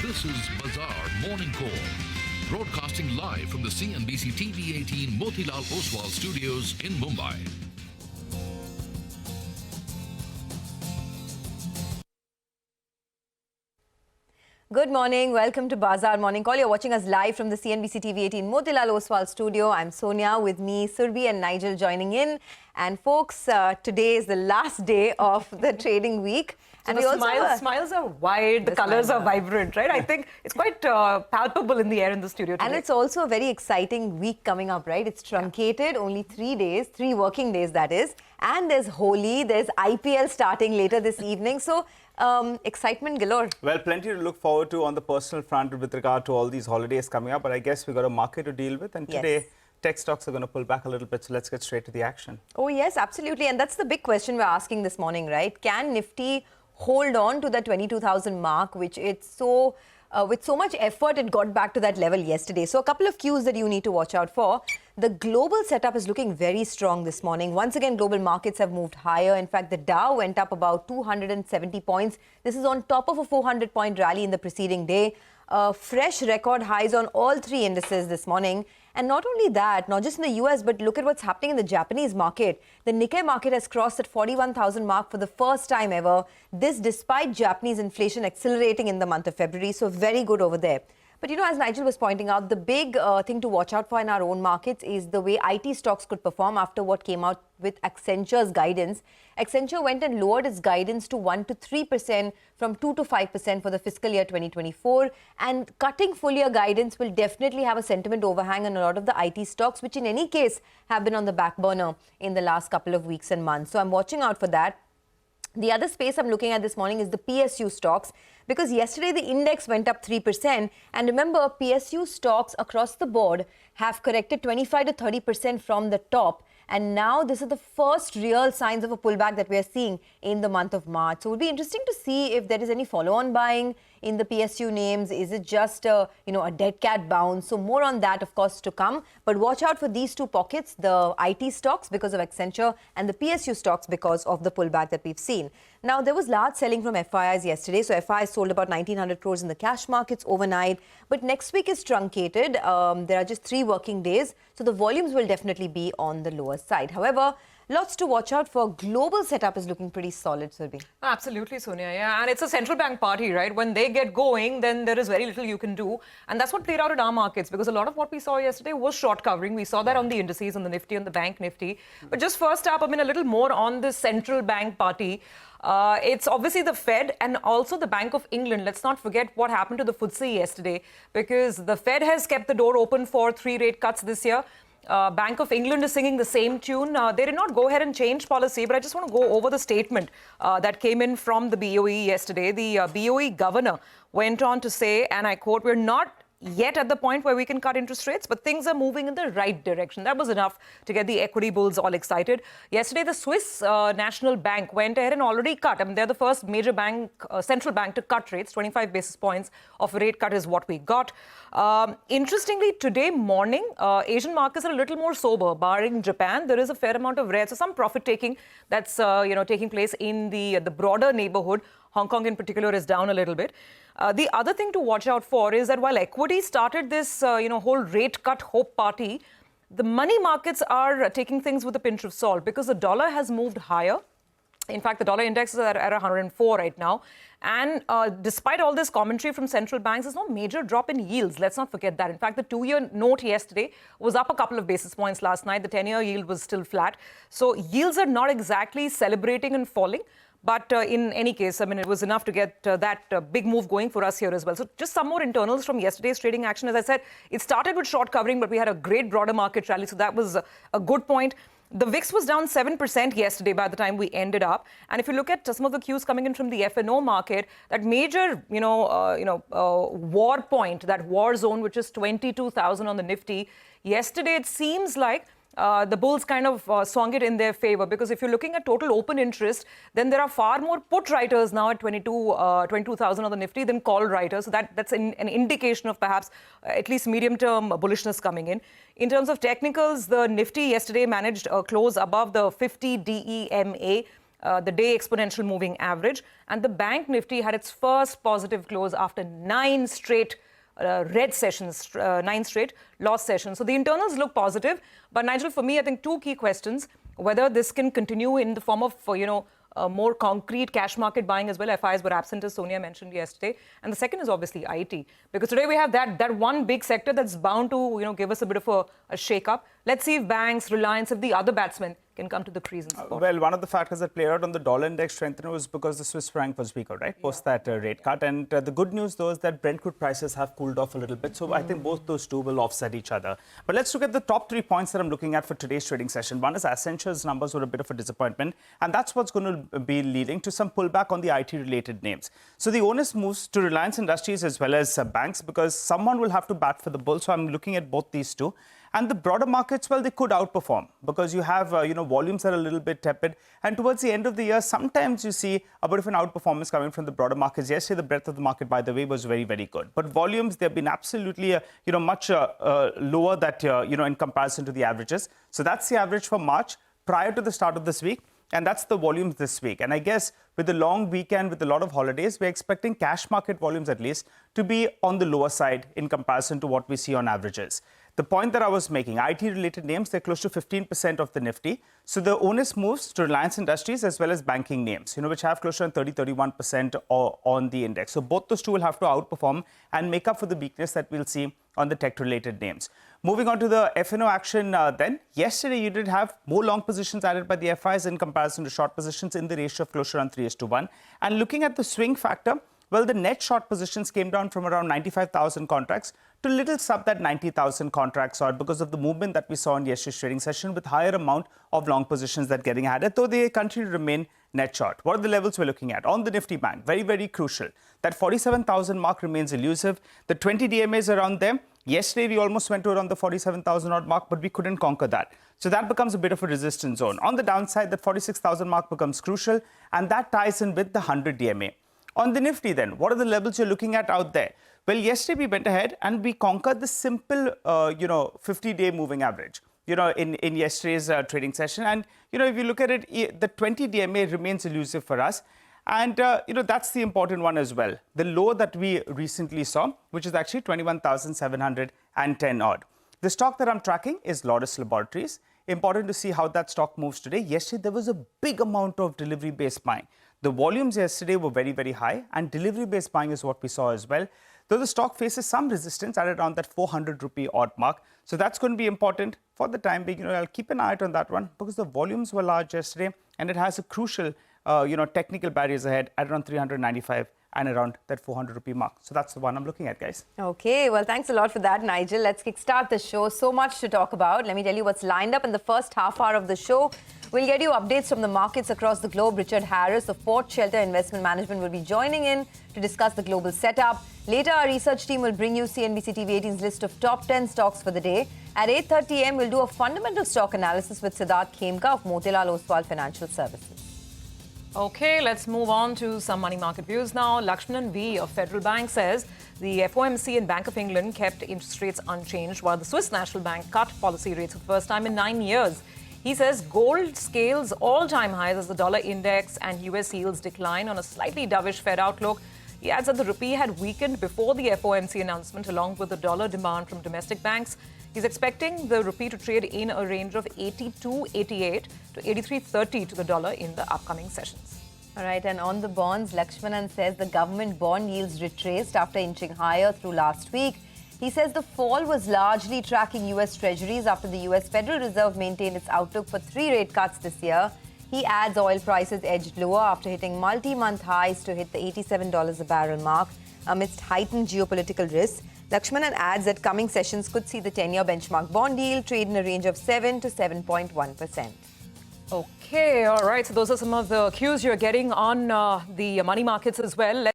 This is Bazaar Morning Call, broadcasting live from the CNBC TV18 Motilal Oswal studios in Mumbai. Good morning. Welcome to Bazaar Morning Call. You're watching us live from the CNBC TV18 Motilal Oswal studio. I'm Sonia, with me Surbhi and Nigel joining in. And folks, today is the last day of the trading week. So and the smiles are wide, the colors are vibrant, right? I think it's quite palpable in the air in the studio today. And it's also a very exciting week coming up, right? It's truncated, only 3 days, 3 working days that is. And there's Holi, there's IPL starting later this evening. So excitement galore. Well, plenty to look forward to on the personal front with regard to all these holidays coming up. But I guess we've got a market to deal with. And today, tech stocks are going to pull back a little bit. So let's get straight to the action. Oh, yes, absolutely. And that's the big question we're asking this morning, right? Can Nifty hold on to the 22,000 mark, which it's so, with so much effort, it got back to that level yesterday. So a couple of cues that you need to watch out for. The global setup is looking very strong this morning. Once again, global markets have moved higher. In fact, the Dow went up about 270 points. This is on top of a 400-point rally in the preceding day. Fresh record highs on all 3 indices this morning. And not only that, not just in the US, but look at what's happening in the Japanese market. The Nikkei market has crossed that 41,000 mark for the first time ever. This despite Japanese inflation accelerating in the month of February. So very good over there. But, you know, as Nigel was pointing out, the big thing to watch out for in our own markets is the way IT stocks could perform after what came out with Accenture's guidance. Accenture went and lowered its guidance to 1 to 3% from 2 to 5% for the fiscal year 2024. And cutting full year guidance will definitely have a sentiment overhang on a lot of the IT stocks, which in any case have been on the back burner in the last couple of weeks and months. So I'm watching out for that. The other space I'm looking at this morning is the PSU stocks, because yesterday the index went up 3%. And remember, PSU stocks across the board have corrected 25 to 30% from the top. And now this is the first real signs of a pullback that we are seeing in the month of March. So it would be interesting to see if there is any follow-on buying in the PSU names. Is it just a dead cat bounce? So more on that, of course, to come. But watch out for these 2 pockets, the IT stocks because of Accenture and the PSU stocks because of the pullback that we've seen. Now, there was large selling from FIIs yesterday. So FIIs sold about 1,900 crores in the cash markets overnight. But next week is truncated. There are just 3 working days. So the volumes will definitely be on the lower side. However, lots to watch out for. Global setup is looking pretty solid, Surbhi. Absolutely, Sonia. Yeah, and it's a central bank party, right? When they get going, then there is very little you can do. And that's what played out in our markets, because a lot of what we saw yesterday was short covering. We saw that on the indices, on the Nifty, on the bank Nifty. But just first up, a little more on the central bank party. It's obviously the Fed and also the Bank of England. Let's not forget what happened to the FTSE yesterday, because the Fed has kept the door open for 3 rate cuts this year. Bank of England is singing the same tune. They did not go ahead and change policy, but I just want to go over the statement that came in from the BOE yesterday. The BOE governor went on to say, and I quote, "We're not yet at the point where we can cut interest rates, but things are moving in the right direction." That was enough to get the equity bulls all excited. Yesterday, the Swiss National Bank went ahead and already cut. They're the first major bank, central bank to cut rates. 25 basis points of a rate cut is what we got. Interestingly, today morning, Asian markets are a little more sober. Barring Japan, there is a fair amount of red. So some profit taking that's taking place in the broader neighborhood. Hong Kong in particular is down a little bit. The other thing to watch out for is that while equity started this, whole rate cut hope party, the money markets are taking things with a pinch of salt, because the dollar has moved higher. In fact, the dollar index is at 104 right now. And despite all this commentary from central banks, there's no major drop in yields. Let's not forget that. In fact, the 2-year note yesterday was up a couple of basis points last night. The 10-year yield was still flat. So yields are not exactly celebrating and falling. But in any case, it was enough to get that big move going for us here as well. So just some more internals from yesterday's trading action. As I said, it started with short covering, but we had a great broader market rally. So that was a good point. The VIX was down 7% yesterday by the time we ended up. And if you look at some of the cues coming in from the F&O market, that major, war point, that war zone, which is 22,000 on the Nifty, yesterday it seems like the bulls kind of swung it in their favor, because if you're looking at total open interest, then there are far more put writers now at 22,000 on the Nifty than call writers. So that's an indication of perhaps at least medium-term bullishness coming in. In terms of technicals, the Nifty yesterday managed a close above the 50 DEMA. the day exponential moving average. And the bank Nifty had its first positive close after 9 straight red sessions, 9 straight loss sessions. So the internals look positive. But Nigel, for me, I think 2 key questions. Whether this can continue in the form of, more concrete cash market buying as well. FIs were absent, as Sonia mentioned yesterday. And the second is obviously IT. Because today we have that one big sector that's bound to, give us a bit of a shake-up. Let's see if banks, Reliance, if the other batsmen can come to the crease and support. Well, one of the factors that played out on the dollar index strengthening was because the Swiss franc was weaker, right? Post that rate cut. And the good news, though, is that Brent crude prices have cooled off a little bit. So I think both those two will offset each other. But let's look at the top 3 points that I'm looking at for today's trading session. One is Accenture's numbers were a bit of a disappointment. And that's what's going to be leading to some pullback on the IT-related names. So the onus moves to Reliance Industries as well as banks because someone will have to bat for the bull. So I'm looking at both these two. And the broader markets, well, they could outperform because you have, volumes that are a little bit tepid. And towards the end of the year, sometimes you see a bit of an outperformance coming from the broader markets. Yesterday, the breadth of the market, by the way, was very, very good. But volumes, they've been absolutely, much lower that, in comparison to the averages. So that's the average for March prior to the start of this week. And that's the volumes this week. And I guess with the long weekend, with a lot of holidays, we're expecting cash market volumes at least to be on the lower side in comparison to what we see on averages. The point that I was making, IT-related names, they're close to 15% of the Nifty. So the onus moves to Reliance Industries as well as banking names, which have close to 30-31% on the index. So both those two will have to outperform and make up for the weakness that we'll see on the tech-related names. Moving on to the F&O action then. Yesterday, you did have more long positions added by the FIs in comparison to short positions in the ratio of close to around 3:1. And looking at the swing factor, well, the net short positions came down from around 95,000 contracts to little sub that 90,000 contracts odd because of the movement that we saw in yesterday's trading session with higher amount of long positions that getting added, though they continue to remain net short. What are the levels we're looking at? On the Nifty Bank, very, very crucial. That 47,000 mark remains elusive. The 20 DMAs around them. Yesterday, we almost went to around the 47,000 odd mark, but we couldn't conquer that. So that becomes a bit of a resistance zone. On the downside, that 46,000 mark becomes crucial, and that ties in with the 100 DMA. On the Nifty then, what are the levels you're looking at out there? Well, yesterday we went ahead and we conquered the simple, 50-day moving average, in yesterday's trading session. And, if you look at it, the 20 DMA remains elusive for us. And, that's the important one as well. The low that we recently saw, which is actually 21,710 odd. The stock that I'm tracking is Lotus Laboratories. Important to see how that stock moves today. Yesterday, there was a big amount of delivery-based buying. The volumes yesterday were very, very high, and delivery-based buying is what we saw as well. Though the stock faces some resistance at around that 400 rupee odd mark. So that's going to be important for the time being. I'll keep an eye out on that one because the volumes were large yesterday, and it has a crucial, technical barriers ahead at around 395 and around that 400 rupee mark. So that's the one I'm looking at, guys. Okay, well, thanks a lot for that, Nigel. Let's kickstart the show. So much to talk about. Let me tell you what's lined up in the first half hour of the show. We'll get you updates from the markets across the globe. Richard Harris of Fort Shelter Investment Management will be joining in to discuss the global setup. Later, our research team will bring you CNBC TV18's list of top 10 stocks for the day. At 8:30 a.m., we'll do a fundamental stock analysis with Siddharth Khemka of Motilal Oswal Financial Services. Okay, let's move on to some money market views now. Lakshmanan V of Federal Bank says the FOMC and Bank of England kept interest rates unchanged while the Swiss National Bank cut policy rates for the first time in 9 years. He says gold scales all-time highs as the dollar index and US yields decline on a slightly dovish Fed outlook. He adds that the rupee had weakened before the FOMC announcement along with the dollar demand from domestic banks. He's expecting the rupee to trade in a range of 82.88 to 83.30 to the dollar in the upcoming sessions. All right, and on the bonds, Lakshmanan says the government bond yields retraced after inching higher through last week. He says the fall was largely tracking US Treasuries after the US Federal Reserve maintained its outlook for 3 rate cuts this year. He adds oil prices edged lower after hitting multi-month highs to hit the $87 a barrel mark amidst heightened geopolitical risks. Lakshmanan adds that coming sessions could see the 10-year benchmark bond yield trade in a range of 7 to 7.1%. Okay, all right. So those are some of the cues you're getting on the money markets as well.